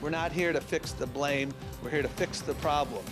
We're not here to fix the blame. We're here to fix the problem.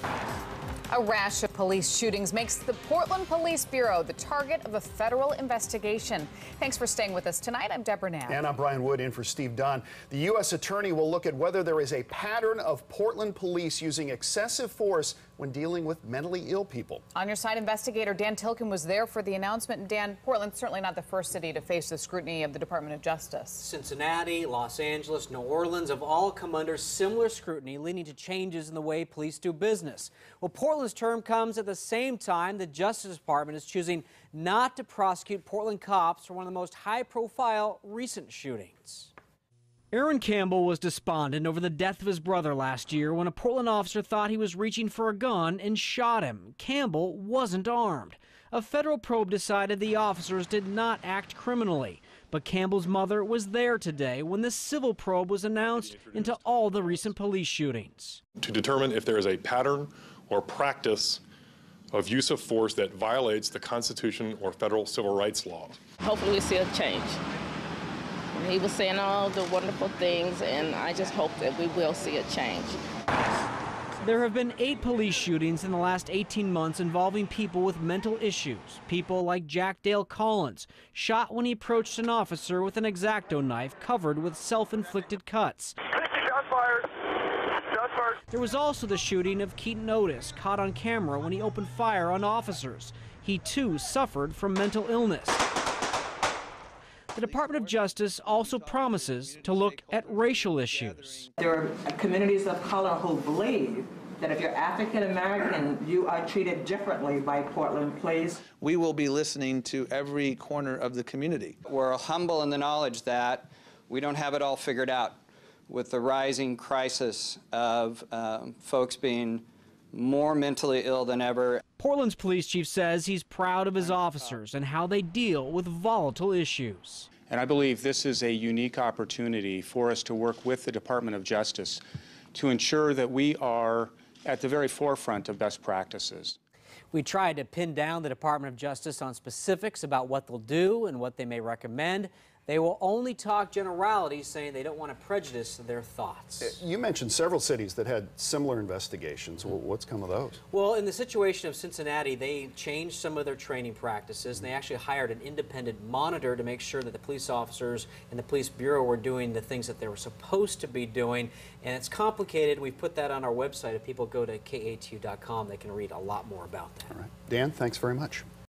A rash of police shootings makes the Portland Police Bureau the target of a federal investigation. Thanks for staying with us tonight. I'm Deborah Knapp. And I'm Brian Wood, in for Steve Dunn. The U.S. Attorney will look at whether there is a pattern of Portland police using excessive force when dealing with mentally ill people. On your side, investigator Dan Tilkin was there for the announcement. And Dan, Portland's certainly not the first city to face the scrutiny of the Department of Justice. Cincinnati, Los Angeles, New Orleans have all come under similar scrutiny, leading to changes in the way police do business. Well, Portland's term comes at the same time the Justice Department is choosing not to prosecute Portland cops for one of the most high-profile recent shootings. Aaron Campbell was despondent over the death of his brother last year when a Portland officer thought he was reaching for a gun and shot him. Campbell wasn't armed. A federal probe decided the officers did not act criminally. But Campbell's mother was there today when the civil probe was announced into all the recent police shootings. To determine if there is a pattern or practice of use of force that violates the Constitution or federal civil rights laws. Hopefully we see a change. He was saying all the wonderful things, and I just hope that we will see a change. There have been 8 police shootings in the last 18 months involving people with mental issues. People like Jack Dale Collins, shot when he approached an officer with an X-Acto knife covered with self-inflicted cuts. There was also the shooting of Keaton Otis, caught on camera when he opened fire on officers. He too suffered from mental illness. The Department of Justice also promises to look at racial issues. There are communities of color who believe that if you're African American, you are treated differently by Portland Police. We will be listening to every corner of the community. We're humble in the knowledge that we don't have it all figured out. With the rising crisis of folks being more mentally ill than ever. Portland's police chief says he's proud of his officers and how they deal with volatile issues. And I believe this is a unique opportunity for us to work with the Department of Justice to ensure that we are at the very forefront of best practices. We tried to pin down the Department of Justice on specifics about what they'll do and what they may recommend. They will only talk generalities, saying they don't want to prejudice their thoughts. You mentioned several cities that had similar investigations. What's come of those? Well, in the situation of Cincinnati, they changed some of their training practices, and they actually hired an independent monitor to make sure that the police officers and the police bureau were doing the things that they were supposed to be doing. And it's complicated. We've put that on our website. If people go to KATU.com, they can read a lot more about that. All right. Dan, thanks very much.